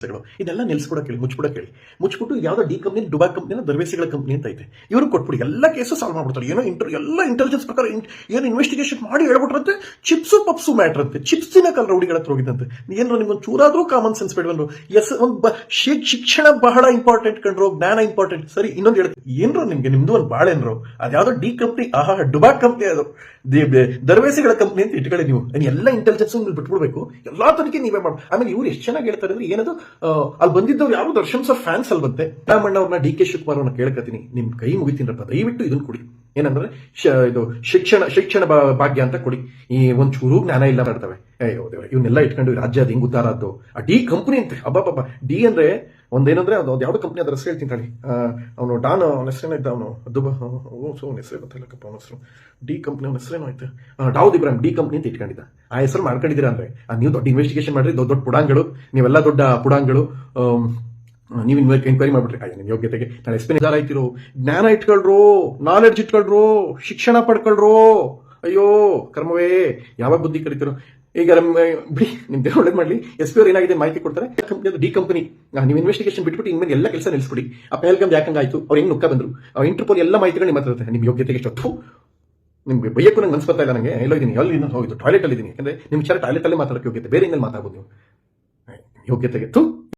ಇದೆಲ್ಲ ನಿಲ್ಸ್ಬಿಡಕ್ಕೆ ಹೇಳಿ, ಮುಚ್ಬಿಡಕ್ಕೆ ಹೇಳಿ. ಮುಚ್ಬಿಟ್ಟು ಯಾವ್ದೋ ಡಿ ಕಂಪ್ನಿ, ಡುಬಾ ಕಂಪ್ನಿನ ದರ್ವೇಸಿಗಳ ಕಂಪ್ನಿ ಅಂತ ಐತೆ, ಇವರು ಕೊಟ್ಬಿಡಿ. ಎಲ್ಲ ಕೇಸು ಸಾಲ್ವ್ ಮಾಡ್ಬಿಡ್ತಾರೆ. ಏನೋ ಎಲ್ಲ ಇಂಟೆಲಿಜೆನ್ಸ್ ಪ್ರಕಾರ ಏನು ಇನ್ವೆಸ್ಟಿಗೇಷನ್ ಮಾಡಿ ಹೇಳ್ಬಿಟ್ರಂತೆ ಚಿಪ್ಸು ಪಪ್ಸು ಮ್ಯಾಟ್ರ್ ಅಂತೆ. ಚಿಪ್ಸಿನ ಕಲ್ ರೌಡಿಗಳ ಹತ್ರ ಹೋಗಿದ್ದಂತೆ. ಏನ್ರ ನಿಮ್ಗೊಂದು ಚೂರಾದ್ರೂ ಕಾಮನ್ ಸೆನ್ಸ್ ಬೇಡವಲ್ರು? ಶಿಕ್ಷಣ ಬಹಳ ಇಂಪಾರ್ಟೆಂಟ್ ಕಂಡ್ರು, ಜ್ಞಾನ ಇಂಪಾರ್ಟೆಂಟ್. ಸರಿ, ಇನ್ನೊಂದು ಹೇಳ್ತೀನಿ, ಏನ್ರೋ ನಿಮ್ದು ಒಂದು ಬಾಳೆನ್ರು, ಅದ್ಯಾವ್ದೋ ಡಿ ಕಂಪ್ನಿ, ಡುಬಾ ಕಂಪ್ನಿ, ಅದು ದರ್ವೇಸಿಗಳ ಕಂಪ್ನಿ ಅಂತ ಇಟ್ಕೊಳ್ಳಿ. ನೀವು ಎಲ್ಲ ಇಂಟೆಲಿಜೆನ್ಸ್ ಬಿಟ್ಬಿಡ್ಬೇಕು, ಎಲ್ಲಾ ತನಿಖೆ ನೀವೇ ಮಾಡಿ. ಆಮೇಲೆ ಇವ್ರು ಎಷ್ಟು ಚೆನ್ನಾಗಿ ಹೇಳ್ತಾರೆ ಅಂದ್ರೆ, ಏನದು ಅಲ್ಲಿ ಬಂದಿದ್ದವ್ರು ಯಾರು ದರ್ಶನ್ ಸರ್ ಫ್ಯಾನ್ಸ್ ಅಲ್ಲಿ ಬಂತೆ. ರಾಮಣ್ಣ ಅವ್ರನ್ನ, ಡಿ ಕೆ ಶಿವಕುಮಾರ್ ಅವ್ರನ್ನ ಕೇಳ್ಕತೀನಿ, ನಿಮ್ ಕೈ ಮುಗಿತೀನಪ್ಪ, ದಯವಿಟ್ಟು ಇದನ್ನ ಕೊಡಿ. ಏನಂದ್ರೆ ಇದು ಶಿಕ್ಷಣ ಭಾಗ್ಯ ಅಂತ ಕೊಡಿ. ಈ ಒಂಚೂರು ಜ್ಞಾನ ಇಲ್ಲ ಮಾಡ್ತವೆ. ಅಯ್ಯೋ ದೇವ್ರೆ, ಇವನ್ನೆಲ್ಲ ಇಟ್ಕೊಂಡು ರಾಜ್ಯ ಅದು ಹಿಂಗ್ ಉದ್ದಾರ ಆದ್ದು. ಆ ಡಿ ಕಂಪ್ನಿ ಅಂತೆ, ಅಬ್ಬಾ. ಡಿ ಅಂದ್ರೆ ಒಂದೇನಂದ್ರೆ ಅದು ಯಾವ್ದು ಕಂಪ್ನಿ, ಅದ್ರ ಹೆಸರು ಹೇಳ್ತೀನಿ ತಾಳಿ. ಅವನು ಡಾನ್, ಅವನ ಹೆಸರೇನ ಇದ್ದ, ಅವನು ಅವನ ಹೆಸರೇ ಗೊತ್ತಿಲ್ಲಕ್ಕಪ್ಪ, ಅವನ ಹೆಸರು ಡಿ ಕಂಪ್ನಿ, ಅವನ ಹೆಸರೇನೋ ಆಯ್ತು, ದಾವೂದ್ ಇಬ್ರಾಹಿಂ. ಡಿ ಕಂಪ್ನಿ ಅಂತ ಇಟ್ಕೊಂಡಿದ್ದ. ಆ ಹೆಸರು ಮಾಡ್ಕೊಂಡಿದ್ದೀರಾ ಅಂದ್ರೆ ನೀವು ದೊಡ್ಡ ಇನ್ವೆಸ್ಟಿಗೇಷನ್ ಮಾಡ್ರಿ, ದೊಡ್ಡ ಪುಡಾಂಗಳು, ನೀವೆಲ್ಲ ದೊಡ್ಡ ಪುಡಾಂಗಳು. ನೀವು ಎಂಕ್ವೈರಿ ಮಾಡ್ಬಿಟ್ರಿ, ನಿಮ್ ಯೋಗ್ಯತೆಗೆ ನಾನು ಎಸ್ಪೆನ್ ಆಯ್ತಿರೋ. ಜ್ಞಾನ ಇಟ್ಕೊಳ್ರು, ನಾಲೆಡ್ಜ್ ಇಟ್ಕೊಳ್ರು, ಶಿಕ್ಷಣ ಪಡ್ಕೊಳ್ರು. ಅಯ್ಯೋ ಕರ್ಮವೇ, ಯಾವಾಗ ಬುದ್ಧಿ ಕಲಿತಿರೋ. ಈಗ ಬಿಡಿ, ನಿಮ್ಗೆ ಒಳ್ಳೇದು ಮಾಡ್ಲಿ. ಎಸ್ ಪಿ ಅವ್ರು ಏನಾಗಿದೆ ಮಾಹಿತಿ ಕೊಡ್ತಾರೆ. ಡಿ ಕಂಪನಿ ನೀವು ಇನ್ವೆಸ್ಟಿಗೇಷನ್ ಬಿಟ್ಬಿಟ್ಟು ಇನ್ಮೇಲೆ ಎಲ್ಲ ಕೆಲಸ ನಿಲ್ಲಿಸ್ಬಿಡಿ. ಆ ಪೆಹಲ್ಗಾಮ್ ಯಾಕಂಗಾಯ್ತು, ಅವ್ರು ಹೆಂಗ್ ನುಕ್ಕ ಬಂದ್ರು, ಇಂಟರ್ಪೋಲ್ ಎಲ್ಲ ಮಾಹಿತಿಗಳು ನಿಮ್ಮ ಹತ್ರ ಇರುತ್ತೆ. ನಿಮ್ ಯೋಗ್ಯತೆಗೆ ಎಷ್ಟು ನಿಮ್ಗೆ ಬೈಯಕ್ಕೂ ನಂಗೆ ಅನ್ಸ್ಕೊತಾ ಇಲ್ಲ. ನನಗೆ ಎಲ್ಲೋ ಇದೀನಿ, ಅಲ್ಲಿ ಹೋಗಿದ್ದು ಟಾಯ್ಲೆಟ್ ಅಲ್ಲಿ ಇದೀನಿ. ಯಾಕಂದ್ರೆ ನಿಮ್ ವಿಚಾರ ಟಾಯ್ಲೆಟ್ ಅಲ್ಲೇ ಮಾತಾಡೋಕೆ ಯೋಗ್ಯತೆ, ಬೇರೆ ಇನ್ನಲ್ಲಿ ಮಾತಾಡ್ಬೋದು ನೀವು ಯೋಗ್ಯತೆಗೆ.